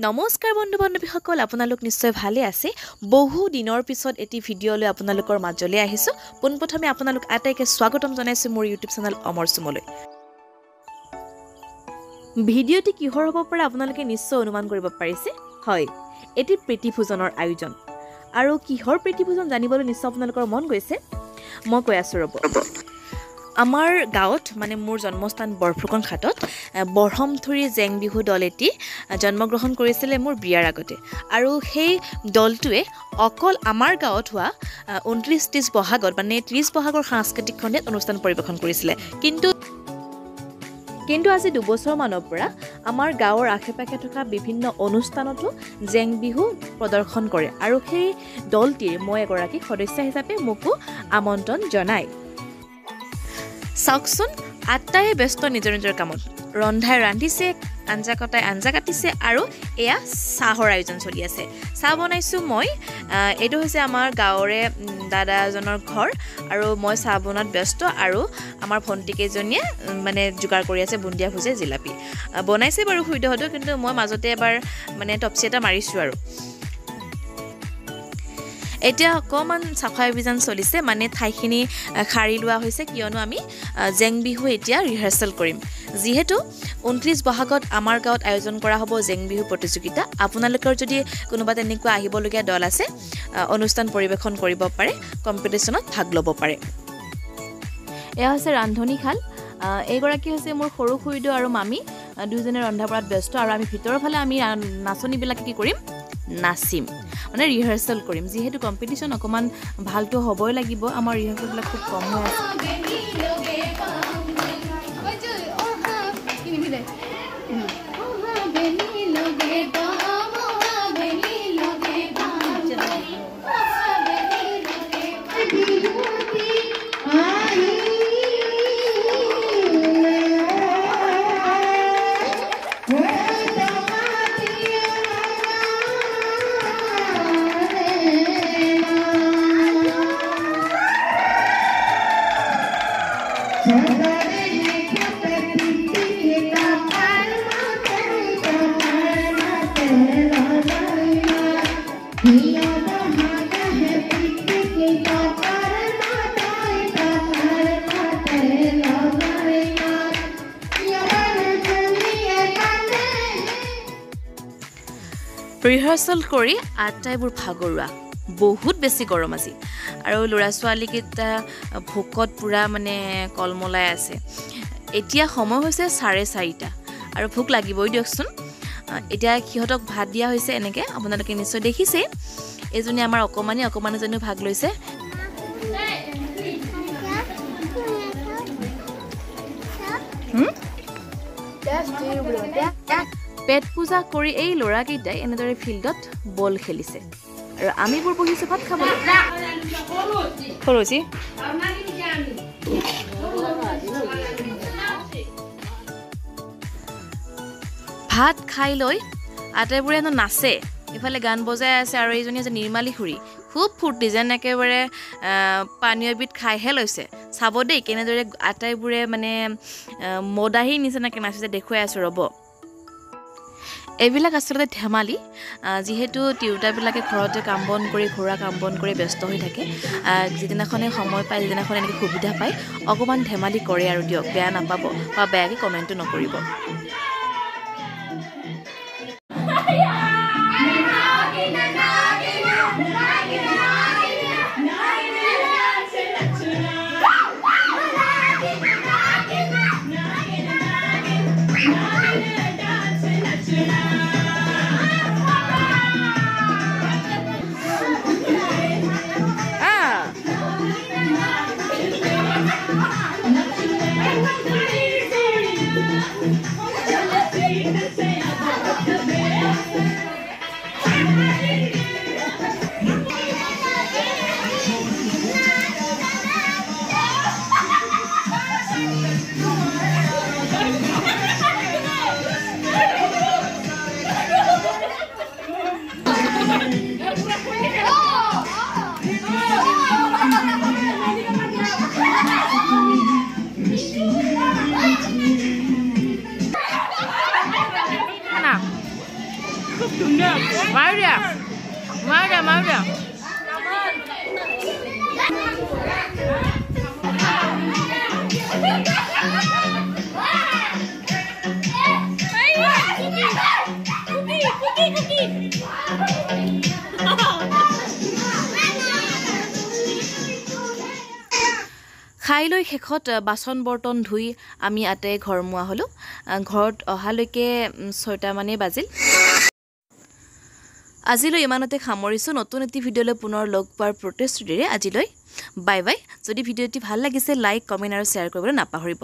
নমস্কাৰ বন্ধু বান্ধৱীসকল আপোনালোক নিশ্চয় ভালে আছে বহু দিনৰ পিছত এটি ভিডিঅ' লৈ আপোনালোকৰ মাজলৈ আহিছো পোনপ্ৰথমে আপোনালোক আটাইকে স্বাগতম জনাইছো মোৰ ইউটিউব চেনেল অমৰ সুমলৈ ভিডিঅ'টি কিহৰ হ'ব পাৰে আপোনালোকে নিশ্চয় অনুমান কৰিব পাৰিছে হয় এটি প্ৰীতিভোজনৰ আয়োজন আৰু কিহৰ প্ৰীতিভোজন জানিবলৈ নিশ্চয় আপোনালোকৰ মন গৈছে মই কৈ আছো ৰব আমাৰ গাঁৱত মানে মোৰ জন্মস্থান বৰফুকন ঘাটত বৰহমথুৰি জেং বিহু দল এটি জন্মগ্ৰহণ কৰিছিলে মোৰ বিয়াৰ আগতে আৰু সেই দলটোৱে অকল আমাৰ গাঁৱত হোৱা 29 বহাগত মানে 30 বহাগৰ সাংস্কৃতিক খণ্ডত অনুষ্ঠান পৰিৱেশন কৰিছিলে কিন্তু আজি 2 বছৰ মানৰ পৰা আমাৰ গাঁৱৰ আশেপাশে থকা বিভিন্ন অনুষ্ঠানতো জেং বিহু প্ৰদৰ্শন কৰে আৰু সেই দলটিৰ মই এগৰাকী সদস্য হিচাপে মোকো আমন্ত্ৰণ জনায় চাওকচোন আটাইয়ে ব্যস্ত নিজৰ নিজৰ কামত ৰন্ধাই ৰান্ধিছে আঞ্জা কটাই আঞ্জা কাটিছে আৰু এয়া চাহৰ আয়োজন চলি আছে চাহ বনাইছো মই এইটো হৈছে আমাৰ গাঁৱৰে দাদা এজনৰ ঘৰ আৰু মই চাহ বনাত ব্যস্ত আৰু আমাৰ ভণ্টি কেইজনীয়ে মানে যোগাৰ কৰি আছে বুন্দিয়া ভুজে জিলাপি বনাইছে বাৰু খুইদ হতো কিন্তু মই মাজতে এবাৰ মানে টপচি এটা মাৰিছো আৰু এতিয়া অকমান সাফাই অভিযান চলিছে মানে ঠাইখিনি খাৰি লোৱা হৈছে কিয়নো আমি জেং বিহু এতিয়া ৰিহাৰ্সেল কৰিম যিহেতু 29 বহাগত আমাৰ গাঁৱত আয়োজন কৰা হ'ব জেং বিহু প্ৰতিযোগিতা আপোনালোকৰ যদি কোনোবা তেনেকুৱা আহিবলগীয়া দল আছে অনুষ্ঠান পৰিৱেশন কৰিব পাৰে কম্পিটিশনত ভাগ ল'ব পাৰে এয়া হৈছে ৰান্ধনীশাল এইগৰাকী হৈছে মোৰ সৰু খুইদ আৰু মামি দুজনে ৰন্ধা বঢ়াত ব্যস্ত আৰু আমি ভিতৰৰ ফালে আমি নাচনীবিলাকে কি কৰিম নাচিম মানে ৰিহাৰ্সেল কৰিম যেহেতু কম্পিটিশন অকমান ভালটো হ'বই লাগিব আমাৰ ৰিহাৰ্সেলবিলাক খুব কম হৈ আছে ৰিহাৰ্সেল কৰি আটাইবোৰ ভাগৰুৱা বহুত বেছি গৰম আজি আৰু লৰা ছোৱালী কেইটা ভোকত পুৰা মানে কলমলাই আছে এতিয়া সময় হৈছে 4:30 আৰু ভোক লাগিবই দিয়কচোন এতিয়া কিহতক ভাত দিয়া হৈছে এনেকে আপোনালোকে নিশ্চয় দেখিছে এজনী আমাৰ অকমানিজনীও ভাগ লৈছে পেট পূজা কৰি এই ল'ৰা কেইটাই এনেদৰে ফিল্ডত বল খেলিছে আৰু আমিবোৰ বহিছো ভাত খাবলৈ ভাত খাই লৈ আটাইবোৰে নাচে ইফালে গান বজাই আছে আৰু এইজনী আছে নিৰ্মালী খুৰী খুব ফূৰ্তি যেন একেবাৰে পানীয় বিধ খাইহে লৈছে চাব দেই কেনেদৰে আটাইবোৰে মানে মদাহী নিচিনাকৈ নাচিছে দেখুৱাই আছো ৰ'ব এইবিলাক আচলতে ধেমালি যেহেতু তিৰোতাবিলাকে ঘৰতে কাম বন কৰি ঘৰুৱা কাম বন কৰি ব্যস্ত হৈ থাকে যিদিনাখনে সময় পায় যিদিনাখনে এনেকৈ সুবিধা পায় অকণমান ধেমালি কৰে আৰু দিয়ক বেয়া নাপাব বা বেয়াকৈ কমেণ্টো নকৰিব Maria. খাই লৈ শেষত বাচন বৰ্তন ধুই আমি আতে ঘৰমুৱা হলো ঘৰত অহালৈকে 6টা মানে বাজিল আজিলৈ ইমানতে সামৰিছো নতুন এটি ভিডিঅলৈ পুনৰ লগ পোৱাৰ প্ৰতিশ্ৰুতিৰে আজিলৈ বাই বাই যদি ভিডিঅটি ভাল লাগিছে লাইক কমেন্ট আৰু শেয়াৰ কৰিবলৈ নাপাহৰিব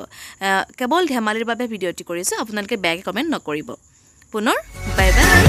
কেৱল ধেমালিৰ বাবে ভিডিঅটি কৰিছো আপোনালোকে বেয়া কমেন্ট নকৰিব পুনৰ বাই বাই